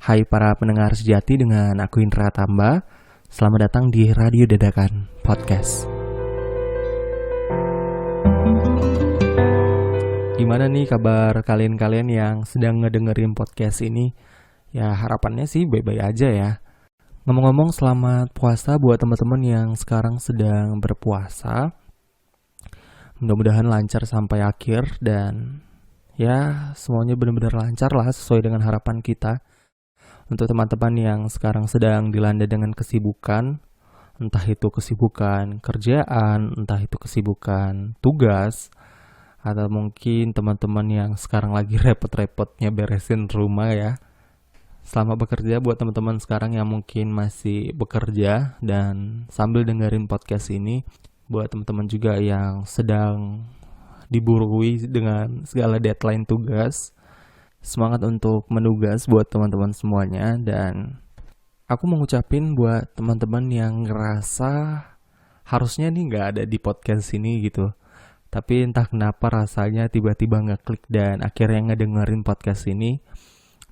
Hai para pendengar sejati, dengan aku Indra Tamba. Selamat datang di Radio Dadakan Podcast. Gimana nih kabar kalian-kalian yang sedang ngedengerin podcast ini? Ya harapannya sih baik-baik aja ya. Ngomong-ngomong, selamat puasa buat teman-teman yang sekarang sedang berpuasa. Mudah-mudahan lancar sampai akhir dan ya semuanya benar-benar lancar lah sesuai dengan harapan kita. Untuk teman-teman yang sekarang sedang dilanda dengan kesibukan, entah itu kesibukan kerjaan, entah itu kesibukan tugas, atau mungkin teman-teman yang sekarang lagi repot-repotnya beresin rumah ya. Selamat bekerja buat teman-teman sekarang yang mungkin masih bekerja dan sambil dengerin podcast ini. Buat teman-teman juga yang sedang diburui dengan segala deadline tugas, semangat untuk menugas buat teman-teman semuanya. Dan aku mau ngucapin buat teman-teman yang ngerasa harusnya nih gak ada di podcast ini gitu, tapi entah kenapa rasanya tiba-tiba ngeklik dan akhirnya ngedengerin podcast ini.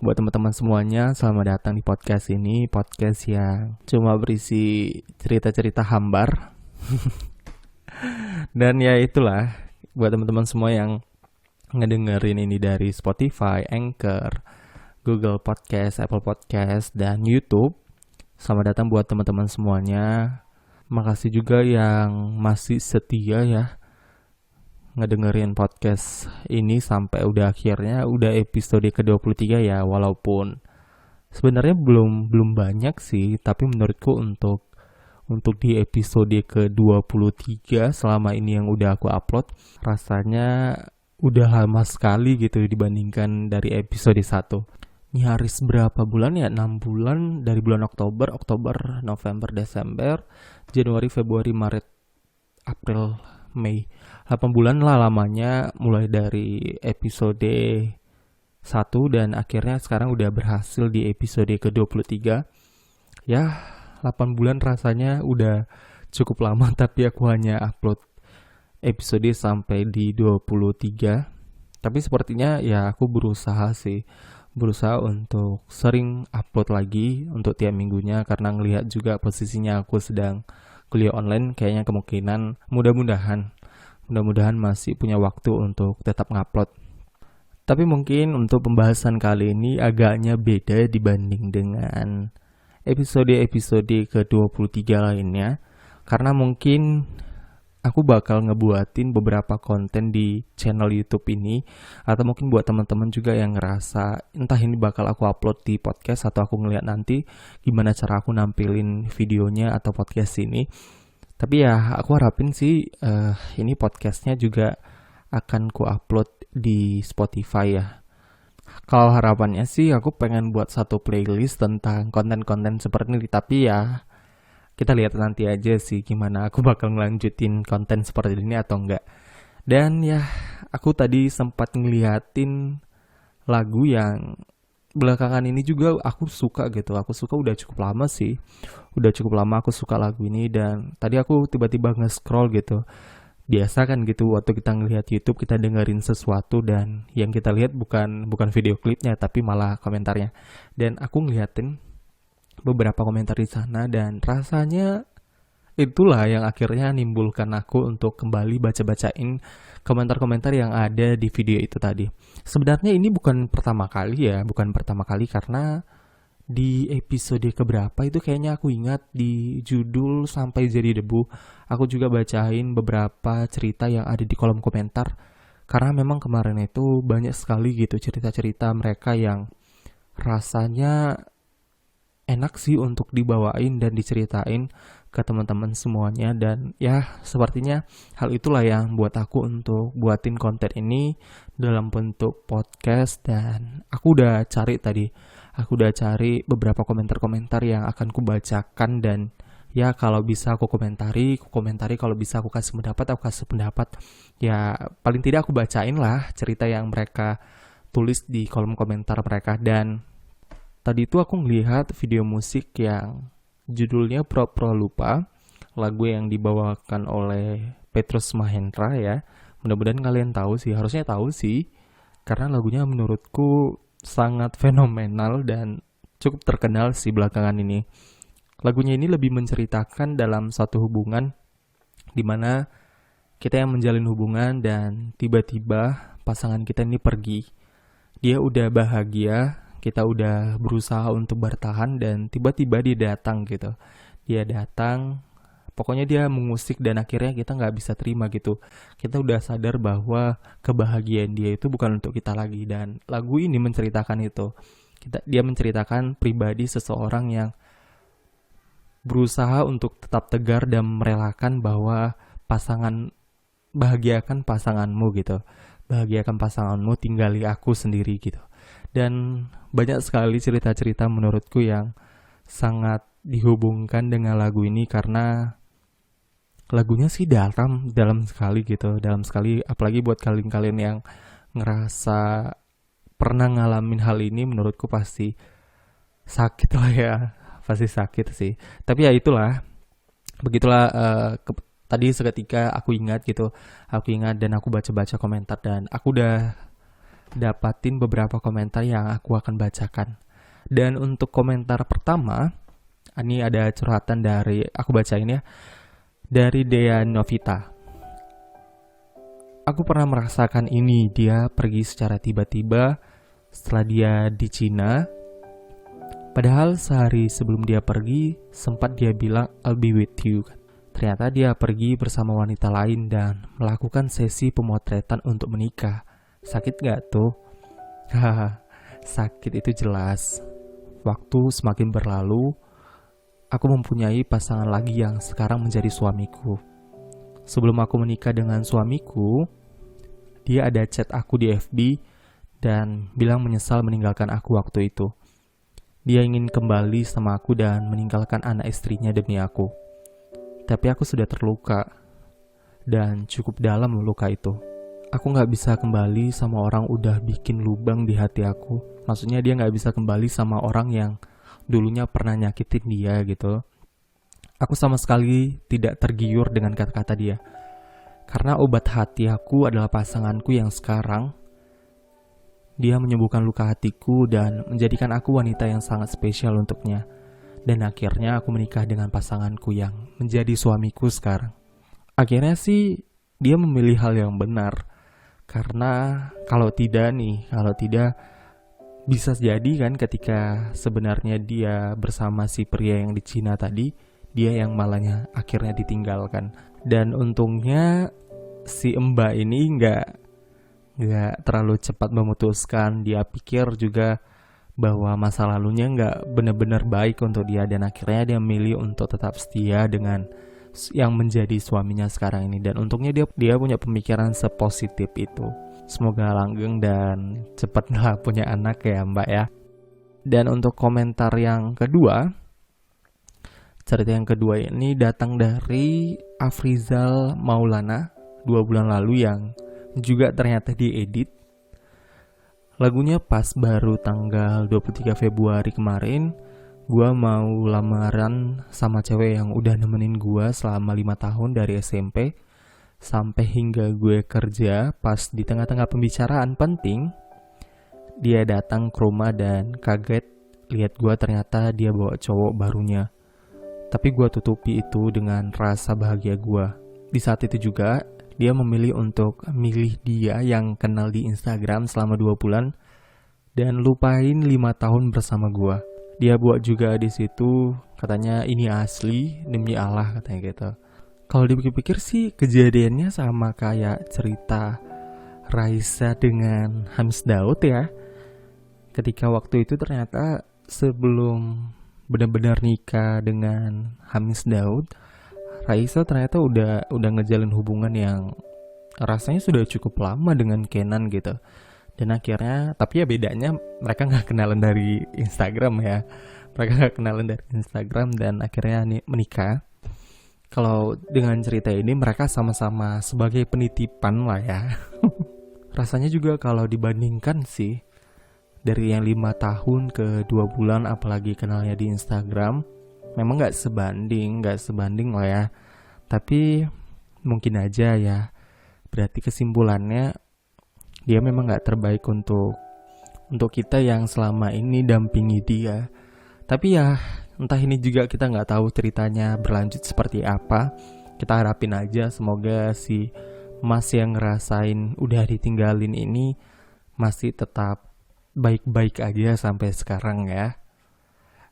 Buat teman-teman semuanya, selamat datang di podcast ini. Podcast yang cuma berisi cerita-cerita hambar. Dan ya itulah, buat teman-teman semua yang ngedengerin ini dari Spotify, Anchor, Google Podcast, Apple Podcast, dan YouTube. Selamat datang buat teman-teman semuanya. Makasih juga yang masih setia ya ngedengerin podcast ini sampai udah akhirnya, udah episode ke-23 ya. Walaupun sebenarnya belum banyak sih, tapi menurutku untuk di episode ke-23 selama ini yang udah aku upload, rasanya udah lama sekali gitu dibandingkan dari episode 1. Ini harus berapa bulan ya? 6 bulan dari bulan Oktober, November, Desember, Januari, Februari, Maret, April, Mei. 8 bulan lah lamanya mulai dari episode 1 dan akhirnya sekarang udah berhasil di episode ke-23. Ya, 8 bulan rasanya udah cukup lama, tapi aku hanya upload episode sampai di 23. Tapi sepertinya ya aku berusaha untuk sering upload lagi untuk tiap minggunya, karena ngelihat juga posisinya aku sedang kuliah online, kayaknya kemungkinan mudah-mudahan masih punya waktu untuk tetap ngupload. Tapi mungkin untuk pembahasan kali ini agaknya beda dibanding dengan episode ke-23 lainnya, karena mungkin aku bakal ngebuatin beberapa konten di channel YouTube ini, atau mungkin buat teman-teman juga yang ngerasa entah ini bakal aku upload di podcast atau aku ngeliat nanti gimana cara aku nampilin videonya atau podcast ini. Tapi ya aku harapin sih ini podcastnya juga akan ku upload di Spotify ya. Kalau harapannya sih aku pengen buat satu playlist tentang konten-konten seperti ini, tapi ya kita lihat nanti aja sih gimana aku bakal ngelanjutin konten seperti ini atau enggak. Dan ya, aku tadi sempat ngeliatin lagu yang belakangan ini juga aku suka gitu. Aku suka udah cukup lama sih. Udah cukup lama aku suka lagu ini, dan tadi aku tiba-tiba nge-scroll gitu. Biasa kan gitu waktu kita ngelihat YouTube, kita dengerin sesuatu dan yang kita lihat bukan video klipnya tapi malah komentarnya. Dan aku ngeliatin beberapa komentar di sana dan rasanya itulah yang akhirnya nimbulkan aku untuk kembali baca-bacain komentar-komentar yang ada di video itu tadi. Sebenarnya ini bukan pertama kali karena di episode keberapa itu kayaknya aku ingat di judul Sampai Jadi Debu, aku juga bacain beberapa cerita yang ada di kolom komentar, karena memang kemarin itu banyak sekali gitu cerita-cerita mereka yang rasanya enak sih untuk dibawain dan diceritain ke teman-teman semuanya. Dan ya sepertinya hal itulah yang buat aku untuk buatin konten ini dalam bentuk podcast. Dan aku udah cari beberapa komentar-komentar yang akan kubacakan, dan ya kalau bisa aku komentari, kalau bisa aku kasih pendapat, ya paling tidak aku bacain lah cerita yang mereka tulis di kolom komentar mereka. Dan tadi itu aku ngelihat video musik yang judulnya Pro Lupa, lagu yang dibawakan oleh Petrus Mahendra ya. Mudah-mudahan kalian tahu sih, harusnya tahu sih, karena lagunya menurutku sangat fenomenal dan cukup terkenal sih belakangan ini. Lagunya ini lebih menceritakan dalam satu hubungan dimana kita yang menjalin hubungan dan tiba-tiba pasangan kita ini pergi. Dia udah bahagia, kita udah berusaha untuk bertahan dan tiba-tiba dia datang gitu. Dia datang, pokoknya dia mengusik dan akhirnya kita nggak bisa terima gitu. Kita udah sadar bahwa kebahagiaan dia itu bukan untuk kita lagi dan lagu ini menceritakan itu. Dia menceritakan pribadi seseorang yang berusaha untuk tetap tegar dan merelakan bahwa bahagiakan pasanganmu gitu. Bahagiakan pasanganmu, tinggali aku sendiri gitu. Dan banyak sekali cerita-cerita menurutku yang sangat dihubungkan dengan lagu ini karena lagunya sih dalam sekali gitu. Dalam sekali, apalagi buat kalian-kalian yang ngerasa pernah ngalamin hal ini, menurutku pasti sakit lah ya. Pasti sakit sih. Tapi ya itulah, begitulah tadi seketika aku ingat dan aku baca-baca komentar dan aku udah dapatin beberapa komentar yang aku akan bacakan. Dan untuk komentar pertama, ini ada curhatan dari, aku bacain ya, dari Dea Novita. Aku pernah merasakan ini, dia pergi secara tiba-tiba setelah dia di Cina. Padahal sehari sebelum dia pergi, sempat dia bilang I'll be with you. Ternyata dia pergi bersama wanita lain dan melakukan sesi pemotretan untuk menikah. Sakit gak tuh? Hahaha, sakit itu jelas. Waktu semakin berlalu, aku mempunyai pasangan lagi yang sekarang menjadi suamiku. Sebelum aku menikah dengan suamiku, dia ada chat aku di FB dan bilang menyesal meninggalkan aku waktu itu. Dia ingin kembali sama aku dan meninggalkan anak istrinya demi aku. Tapi aku sudah terluka dan cukup dalam luka itu. Aku gak bisa kembali sama orang udah bikin lubang di hati aku. Maksudnya dia gak bisa kembali sama orang yang dulunya pernah nyakitin dia gitu. Aku sama sekali tidak tergiur dengan kata-kata dia. Karena obat hati aku adalah pasanganku yang sekarang. Dia menyembuhkan luka hatiku dan menjadikan aku wanita yang sangat spesial untuknya. Dan akhirnya aku menikah dengan pasanganku yang menjadi suamiku sekarang. Akhirnya sih dia memilih hal yang benar. Karena kalau tidak bisa jadi kan ketika sebenarnya dia bersama si pria yang di Cina tadi, dia yang malahnya akhirnya ditinggalkan. Dan untungnya si Mbak ini nggak terlalu cepat memutuskan. Dia pikir juga bahwa masa lalunya nggak benar-benar baik untuk dia dan akhirnya dia memilih untuk tetap setia dengan yang menjadi suaminya sekarang ini. Dan untungnya dia punya pemikiran sepositif itu. Semoga langgeng dan cepatlah punya anak ya Mbak ya. Dan untuk komentar yang kedua, cerita yang kedua ini datang dari Afrizal Maulana 2 bulan lalu yang juga ternyata diedit. Lagunya pas baru tanggal 23 Februari kemarin. Gua mau lamaran sama cewek yang udah nemenin gua selama 5 tahun dari SMP sampai hingga gue kerja. Pas di tengah-tengah pembicaraan penting, dia datang ke rumah dan kaget lihat gua ternyata dia bawa cowok barunya. Tapi gua tutupi itu dengan rasa bahagia gua. Di saat itu juga dia memilih untuk milih dia yang kenal di Instagram selama 2 bulan dan lupain 5 tahun bersama gua. Dia buat juga di situ katanya ini asli demi Allah katanya gitu. Kalau dipikir-pikir sih kejadiannya sama kayak cerita Raisa dengan Hamis Daud ya. Ketika waktu itu ternyata sebelum benar-benar nikah dengan Hamis Daud, Raisa ternyata udah ngejalin hubungan yang rasanya sudah cukup lama dengan Kenan gitu. Dan akhirnya, tapi ya bedanya mereka gak kenalan dari Instagram ya. Mereka gak kenalan dari Instagram dan akhirnya menikah. Kalau dengan cerita ini mereka sama-sama sebagai penitipan lah ya. Rasanya juga kalau dibandingkan sih, dari yang 5 tahun ke 2 bulan apalagi kenalnya di Instagram, memang gak sebanding lah ya. Tapi mungkin aja ya, berarti kesimpulannya dia memang gak terbaik untuk kita yang selama ini dampingi dia. Tapi ya entah ini juga kita nggak tahu ceritanya berlanjut seperti apa. Kita harapin aja semoga si Mas yang ngerasain udah ditinggalin ini masih tetap baik-baik aja sampai sekarang ya.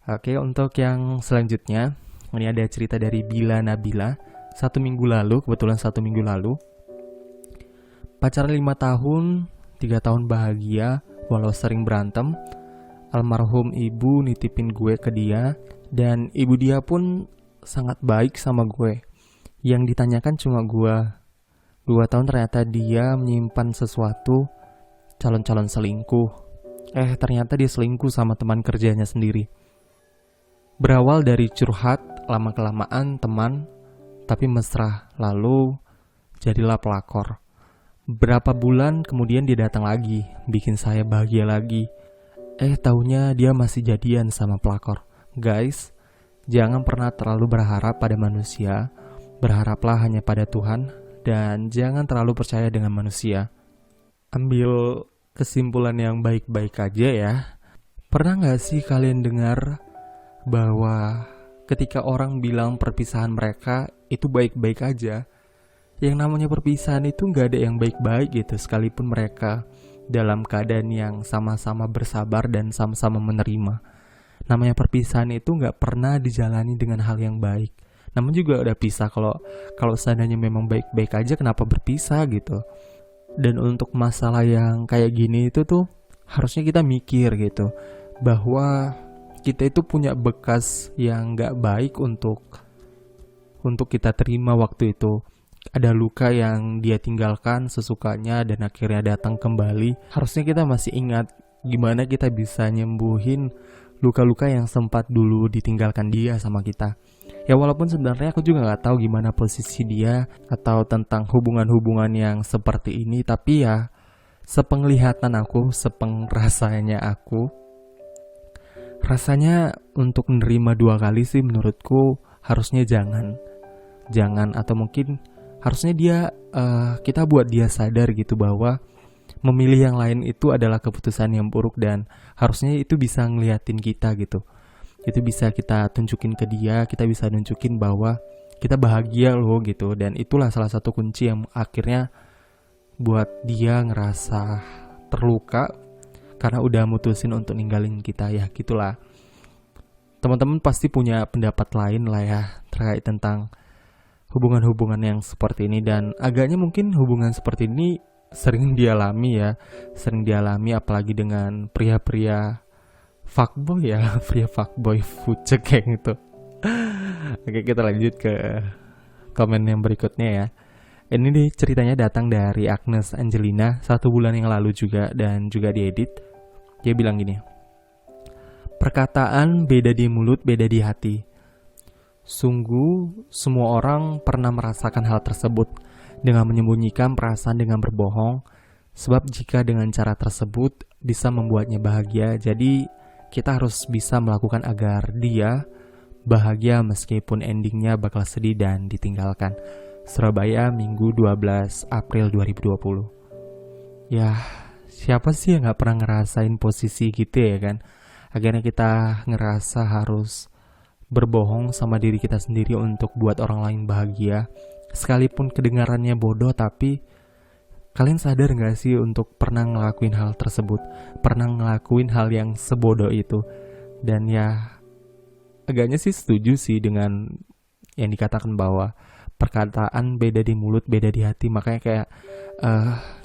Oke, untuk yang selanjutnya ini ada cerita dari Bila Nabila. 1 minggu lalu, kebetulan 1 minggu lalu, pacaran 5 tahun, 3 tahun bahagia walau sering berantem. Almarhum ibu nitipin gue ke dia, dan ibu dia pun sangat baik sama gue. Yang ditanyakan cuma gue. 2 tahun ternyata dia menyimpan sesuatu, calon-calon selingkuh. Ternyata dia selingkuh sama teman kerjanya sendiri. Berawal dari curhat, lama-kelamaan teman, tapi mesra, lalu jadilah pelakor. Berapa bulan kemudian dia datang lagi, bikin saya bahagia lagi. Taunya dia masih jadian sama pelakor. Guys, jangan pernah terlalu berharap pada manusia. Berharaplah hanya pada Tuhan. Dan jangan terlalu percaya dengan manusia. Ambil kesimpulan yang baik-baik aja ya. Pernah gak sih kalian dengar bahwa ketika orang bilang perpisahan mereka itu baik-baik aja, yang namanya perpisahan itu gak ada yang baik-baik gitu, sekalipun mereka dalam keadaan yang sama-sama bersabar dan sama-sama menerima. Namanya perpisahan itu gak pernah dijalani dengan hal yang baik. Namun juga udah pisah, kalau seandainya memang baik-baik aja kenapa berpisah gitu. Dan untuk masalah yang kayak gini itu tuh harusnya kita mikir gitu, bahwa kita itu punya bekas yang gak baik untuk kita terima waktu itu. Ada luka yang dia tinggalkan sesukanya dan akhirnya datang kembali. Harusnya kita masih ingat gimana kita bisa nyembuhin luka-luka yang sempat dulu ditinggalkan dia sama kita. Ya walaupun sebenarnya aku juga gak tahu gimana posisi dia atau tentang hubungan-hubungan yang seperti ini. Tapi ya sepenglihatan aku, sepengrasanya aku, rasanya untuk menerima 2 kali sih menurutku harusnya jangan, atau mungkin harusnya kita buat dia sadar gitu bahwa memilih yang lain itu adalah keputusan yang buruk, dan harusnya itu bisa ngeliatin kita gitu. Itu bisa kita tunjukin ke dia, kita bisa nunjukin bahwa kita bahagia loh gitu. Dan itulah salah satu kunci yang akhirnya buat dia ngerasa terluka karena udah mutusin untuk ninggalin kita ya gitulah. Teman-teman pasti punya pendapat lain lah ya terkait tentang hubungan-hubungan yang seperti ini, dan agaknya mungkin hubungan seperti ini sering dialami apalagi dengan pria-pria fuckboy ya, pria fuckboy fucek kayak gitu. Oke, kita lanjut ke komen yang berikutnya ya. Ini nih ceritanya datang dari Agnes Angelina 1 bulan yang lalu juga, dan juga diedit. Dia bilang gini, perkataan beda di mulut, beda di hati. Sungguh, semua orang pernah merasakan hal tersebut dengan menyembunyikan perasaan dengan berbohong. Sebab jika dengan cara tersebut bisa membuatnya bahagia, jadi kita harus bisa melakukan agar dia bahagia meskipun endingnya bakal sedih dan ditinggalkan. Surabaya, Minggu 12 April 2020. Ya, siapa sih yang gak pernah ngerasain posisi gitu ya kan? Akhirnya kita ngerasa harus berbohong sama diri kita sendiri untuk buat orang lain bahagia. Sekalipun kedengarannya bodoh, tapi kalian sadar gak sih untuk pernah ngelakuin hal tersebut? Pernah ngelakuin hal yang sebodoh itu? Dan ya, agaknya sih setuju sih dengan yang dikatakan bahwa perkataan beda di mulut, beda di hati. Makanya kayak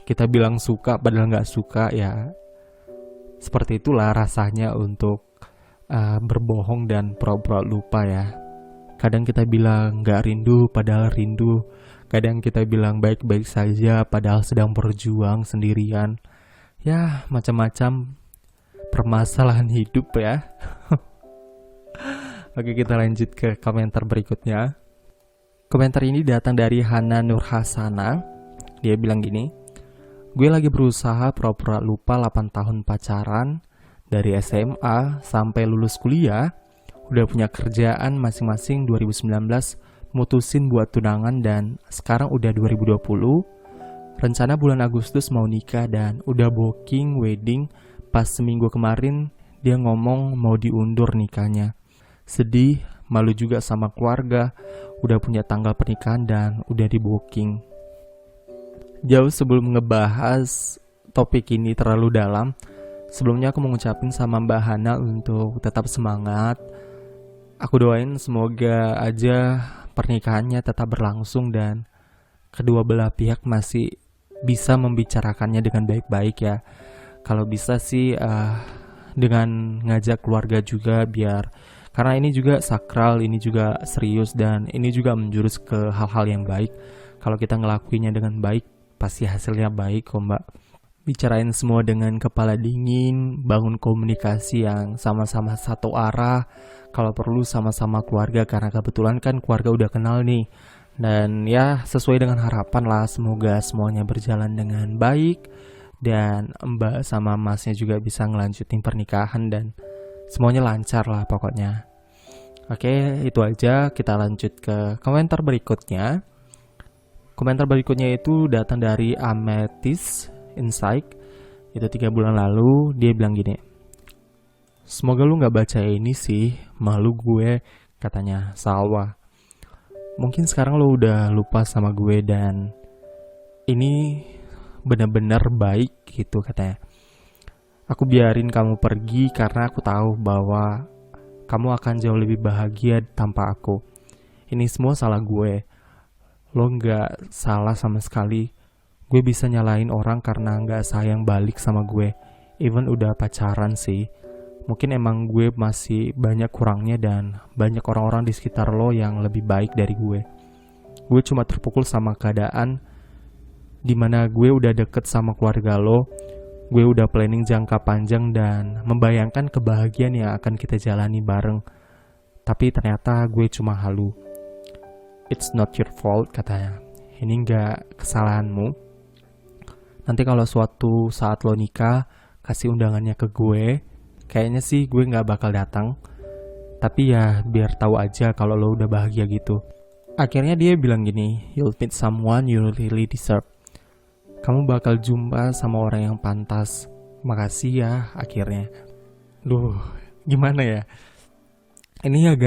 kita bilang suka padahal gak suka ya. Seperti itulah rasanya untuk berbohong dan pura-pura lupa ya. Kadang kita bilang gak rindu padahal rindu. Kadang kita bilang baik-baik saja padahal sedang berjuang sendirian. Ya, macam-macam permasalahan hidup ya. Oke, kita lanjut ke komentar berikutnya. Komentar ini datang dari Hana Nurhasana. Dia bilang gini, gue lagi berusaha pura-pura lupa 8 tahun pacaran. Dari SMA sampai lulus kuliah, udah punya kerjaan masing-masing 2019, mutusin buat tunangan, dan sekarang udah 2020. Rencana bulan Agustus mau nikah dan udah booking wedding. Pas seminggu kemarin dia ngomong mau diundur nikahnya. Sedih, malu juga sama keluarga, udah punya tanggal pernikahan dan udah di booking. Jauh sebelum ngebahas topik ini terlalu dalam, sebelumnya aku mau ngucapin sama Mbak Hana untuk tetap semangat. Aku doain semoga aja pernikahannya tetap berlangsung dan kedua belah pihak masih bisa membicarakannya dengan baik-baik ya. Kalau bisa sih dengan ngajak keluarga juga, biar karena ini juga sakral, ini juga serius, dan ini juga menjurus ke hal-hal yang baik. Kalau kita ngelakuinnya dengan baik, pasti hasilnya baik kok Mbak. Bicarain semua dengan kepala dingin, bangun komunikasi yang sama-sama satu arah. Kalau perlu sama-sama keluarga, karena kebetulan kan keluarga udah kenal nih. Dan ya sesuai dengan harapan lah, semoga semuanya berjalan dengan baik dan Mbak sama Masnya juga bisa ngelanjutin pernikahan dan semuanya lancar lah pokoknya. Oke, itu aja. Kita lanjut ke komentar berikutnya. Komentar berikutnya itu datang dari Amethyst Insight. Itu 3 bulan lalu. Dia bilang gini, semoga lu gak baca ini sih, malu gue, katanya Salwa. Mungkin sekarang lo udah lupa sama gue dan ini benar-benar baik gitu katanya. Aku biarin kamu pergi karena aku tahu bahwa kamu akan jauh lebih bahagia tanpa aku. Ini semua salah gue. Lo gak salah sama sekali. Gue bisa nyalain orang karena gak sayang balik sama gue. Even udah pacaran sih. Mungkin emang gue masih banyak kurangnya dan banyak orang-orang di sekitar lo yang lebih baik dari gue. Gue cuma terpukul sama keadaan dimana gue udah deket sama keluarga lo. Gue udah planning jangka panjang dan membayangkan kebahagiaan yang akan kita jalani bareng. Tapi ternyata gue cuma halu. It's not your fault, katanya. Ini gak kesalahanmu. Nanti kalau suatu saat lo nikah, kasih undangannya ke gue. Kayaknya sih gue gak bakal datang. Tapi ya biar tahu aja kalau lo udah bahagia gitu. Akhirnya dia bilang gini, you'll meet someone you really deserve. Kamu bakal jumpa sama orang yang pantas. Makasih ya akhirnya. Duh, gimana ya? Ini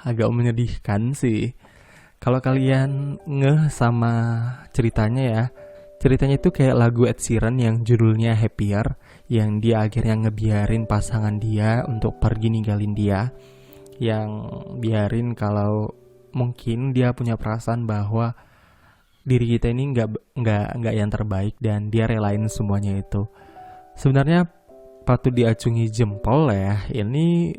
agak menyedihkan sih. Kalau kalian ngeh sama ceritanya ya. Ceritanya itu kayak lagu Ed Sheeran yang judulnya Happier, yang dia akhirnya ngebiarin pasangan dia untuk pergi ninggalin dia. Yang biarin kalau mungkin dia punya perasaan bahwa diri kita ini nggak yang terbaik dan dia relain semuanya itu. Sebenarnya patut diacungi jempol ya. Ini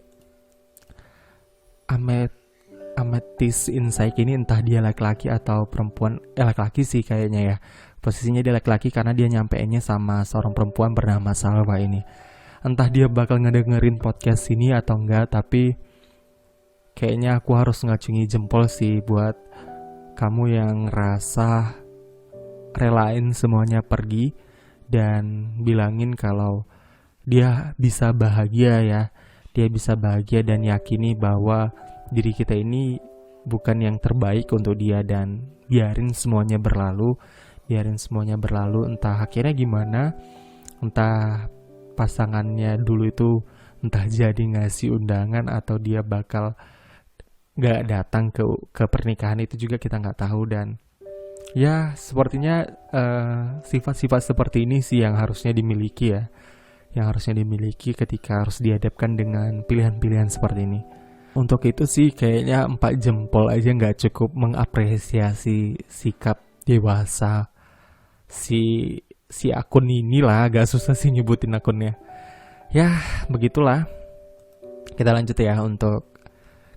Amethyst Insight ini entah dia laki-laki atau perempuan. Laki-laki sih kayaknya ya. Posisinya dia laki-laki karena dia nyampeinnya sama seorang perempuan bernama Salwa ini. Entah dia bakal ngedengerin podcast ini atau enggak, tapi kayaknya aku harus ngacungi jempol sih buat kamu yang ngerasa relain semuanya pergi dan bilangin kalau dia bisa bahagia ya. Dia bisa bahagia dan yakini bahwa diri kita ini bukan yang terbaik untuk dia dan biarin semuanya berlalu. Biarin semuanya berlalu, entah akhirnya gimana, entah pasangannya dulu itu entah jadi ngasih undangan atau dia bakal gak datang ke pernikahan itu juga kita gak tahu. Dan ya sepertinya sifat-sifat seperti ini sih yang harusnya dimiliki ya, yang harusnya dimiliki ketika harus dihadapkan dengan pilihan-pilihan seperti ini. Untuk itu sih kayaknya 4 jempol aja gak cukup mengapresiasi sikap dewasa si akun inilah. Agak susah sih nyebutin akunnya. Ya begitulah. Kita lanjut ya. Untuk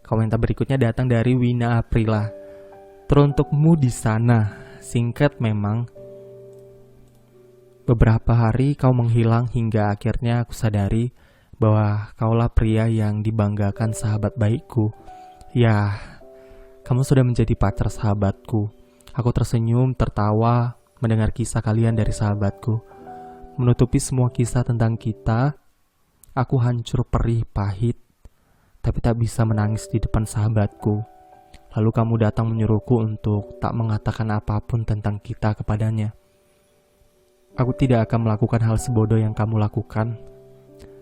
komentar berikutnya datang dari Wina Aprila. Teruntukmu di sana. Singkat memang. Beberapa hari kau menghilang hingga akhirnya aku sadari bahwa kaulah pria yang dibanggakan sahabat baikku. Ya, kamu sudah menjadi pacar sahabatku. Aku tersenyum, tertawa mendengar kisah kalian dari sahabatku. Menutupi semua kisah tentang kita, aku hancur perih pahit, tapi tak bisa menangis di depan sahabatku. Lalu kamu datang menyuruhku untuk tak mengatakan apapun tentang kita kepadanya. Aku tidak akan melakukan hal sebodoh yang kamu lakukan.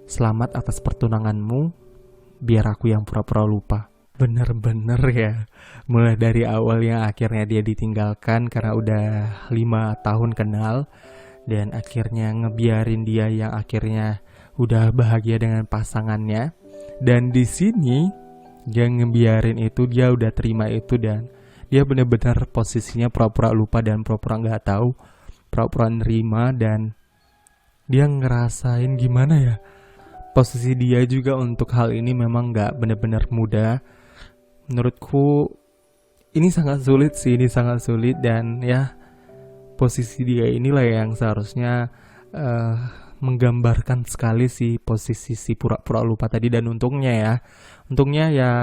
Selamat atas pertunanganmu, biar aku yang pura-pura lupa. Bener-bener ya, mulai dari awal yang akhirnya dia ditinggalkan karena udah 5 tahun kenal, dan akhirnya ngebiarin dia yang akhirnya udah bahagia dengan pasangannya. Dan di sini dia ngebiarin itu, dia udah terima itu, dan dia benar-benar posisinya pura-pura lupa dan pura-pura nggak tahu, pura-pura nerima. Dan dia ngerasain gimana ya, posisi dia juga untuk hal ini memang nggak benar-benar mudah. Menurutku ini sangat sulit sih, ini sangat sulit. Dan ya, posisi dia inilah yang seharusnya eh, menggambarkan sekali sih posisi si pura-pura lupa tadi. Dan untungnya ya,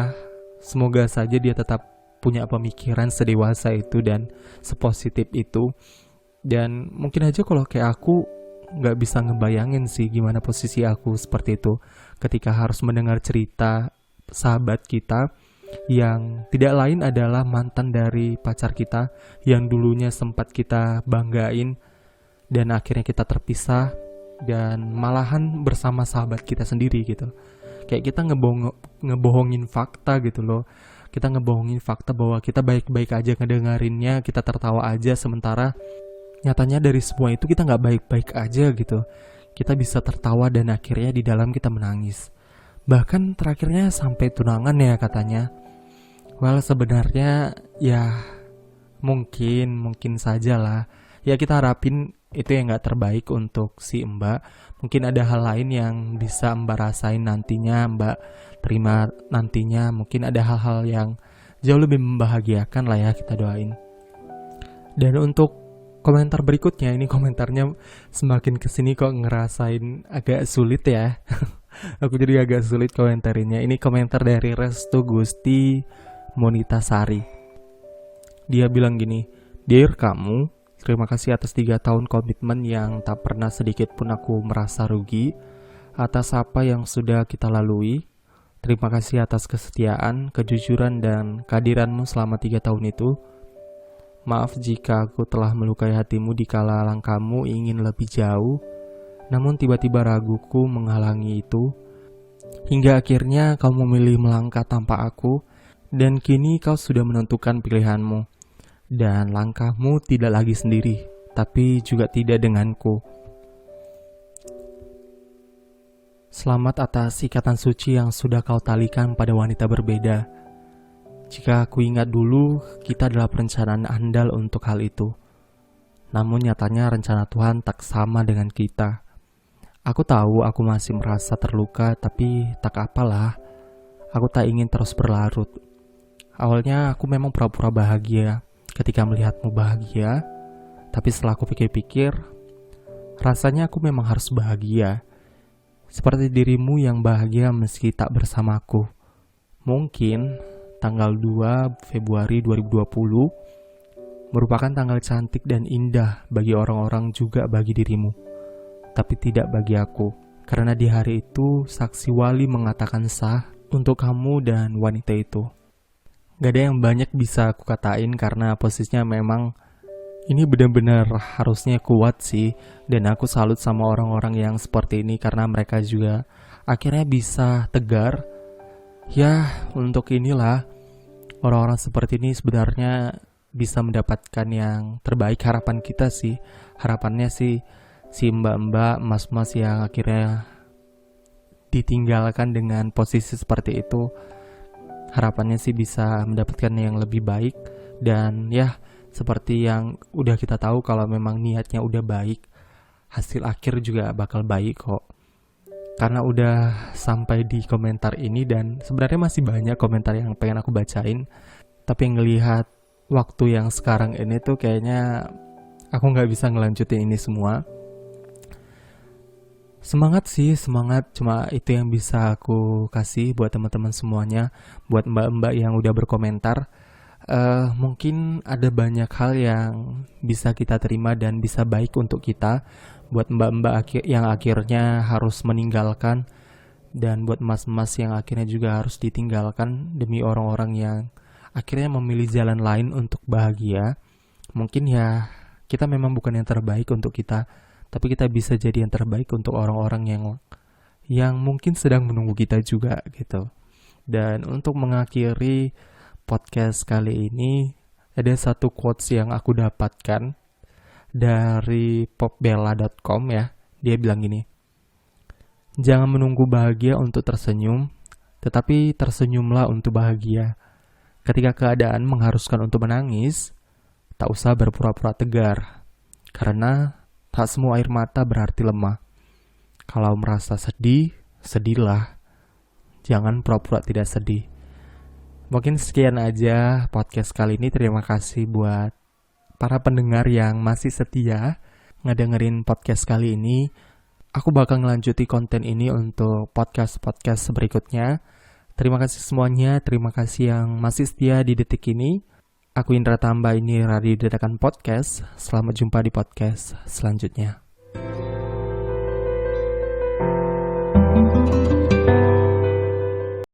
semoga saja dia tetap punya pemikiran sedewasa itu dan sepositif itu. Dan mungkin aja kalau kayak aku nggak bisa ngebayangin sih gimana posisi aku seperti itu ketika harus mendengar cerita sahabat kita yang tidak lain adalah mantan dari pacar kita yang dulunya sempat kita banggain, dan akhirnya kita terpisah dan malahan bersama sahabat kita sendiri gitu. Kayak kita ngebohongin fakta gitu loh. Kita ngebohongin fakta bahwa kita baik-baik aja ngedengerinnya, kita tertawa aja, sementara nyatanya dari semua itu kita nggak baik-baik aja gitu. Kita bisa tertawa dan akhirnya di dalam kita menangis. Bahkan terakhirnya sampai tunangan ya katanya. Well, sebenarnya ya mungkin saja lah. Ya kita harapin itu yang nggak terbaik untuk si Mbak. Mungkin ada hal lain yang bisa Mbak rasain nantinya, Mbak terima nantinya. Mungkin ada hal-hal yang jauh lebih membahagiakan lah ya, kita doain. Dan untuk komentar berikutnya, ini komentarnya semakin kesini kok ngerasain agak sulit ya. Aku jadi agak sulit komentarinnya. Ini komentar dari Restu Gusti Monita Sari. Dia bilang gini, "Dear kamu, terima kasih atas 3 tahun komitmen yang tak pernah sedikit pun aku merasa rugi atas apa yang sudah kita lalui. Terima kasih atas kesetiaan, kejujuran, dan kehadiranmu selama 3 tahun itu. Maaf jika aku telah melukai hatimu dikala langkahmu ingin lebih jauh, namun tiba-tiba raguku menghalangi itu. Hingga akhirnya kau memilih melangkah tanpa aku, dan kini kau sudah menentukan pilihanmu. Dan langkahmu tidak lagi sendiri, tapi juga tidak denganku. Selamat atas ikatan suci yang sudah kau talikan pada wanita berbeda. Jika aku ingat dulu, kita adalah perencanaan andal untuk hal itu. Namun nyatanya rencana Tuhan tak sama dengan kita. Aku tahu aku masih merasa terluka, tapi tak apalah. Aku tak ingin terus berlarut. Awalnya aku memang pura-pura bahagia ketika melihatmu bahagia, tapi setelah aku pikir-pikir, rasanya aku memang harus bahagia. Seperti dirimu yang bahagia meski tak bersamaku. Mungkin tanggal 2 Februari 2020 merupakan tanggal cantik dan indah bagi orang-orang, juga bagi dirimu. Tapi tidak bagi aku, karena di hari itu saksi wali mengatakan sah untuk kamu dan wanita itu. Gak ada yang banyak bisa aku katain karena posisinya memang ini benar-benar harusnya kuat sih. Dan aku salut sama orang-orang yang seperti ini karena mereka juga akhirnya bisa tegar. Ya, untuk inilah orang-orang seperti ini sebenarnya bisa mendapatkan yang terbaik. Harapan kita sih, harapannya sih si mbak-mbak, mas-mas yang akhirnya ditinggalkan dengan posisi seperti itu, harapannya sih bisa mendapatkan yang lebih baik. Dan ya, seperti yang udah kita tahu, kalau memang niatnya udah baik, hasil akhir juga bakal baik kok. Karena udah sampai di komentar ini, dan sebenarnya masih banyak komentar yang pengen aku bacain, tapi ngelihat waktu yang sekarang ini tuh kayaknya aku gak bisa ngelanjutin ini semua. Semangat sih, semangat. Cuma itu yang bisa aku kasih buat teman-teman semuanya. Buat mbak-mbak yang udah berkomentar, mungkin ada banyak hal yang bisa kita terima dan bisa baik untuk kita. Buat mbak-mbak yang akhirnya harus meninggalkan, dan buat mas-mas yang akhirnya juga harus ditinggalkan demi orang-orang yang akhirnya memilih jalan lain untuk bahagia. Mungkin ya kita memang bukan yang terbaik untuk kita, tapi kita bisa jadi yang terbaik untuk orang-orang yang yang mungkin sedang menunggu kita juga gitu. Dan untuk mengakhiri podcast kali ini, ada satu quotes yang aku dapatkan dari popbella.com ya. Dia bilang gini, "Jangan menunggu bahagia untuk tersenyum, tetapi tersenyumlah untuk bahagia. Ketika keadaan mengharuskan untuk menangis, tak usah berpura-pura tegar, karena tak semua air mata berarti lemah. Kalau merasa sedih, sedihlah. Jangan pura-pura tidak sedih." Mungkin sekian aja podcast kali ini. Terima kasih buat para pendengar yang masih setia ngedengerin podcast kali ini. Aku bakal ngelanjuti konten ini untuk podcast-podcast berikutnya. Terima kasih semuanya, terima kasih yang masih setia di detik ini. Aku Indra Tamba, ini Radio Dadakan Podcast. Selamat jumpa di podcast selanjutnya.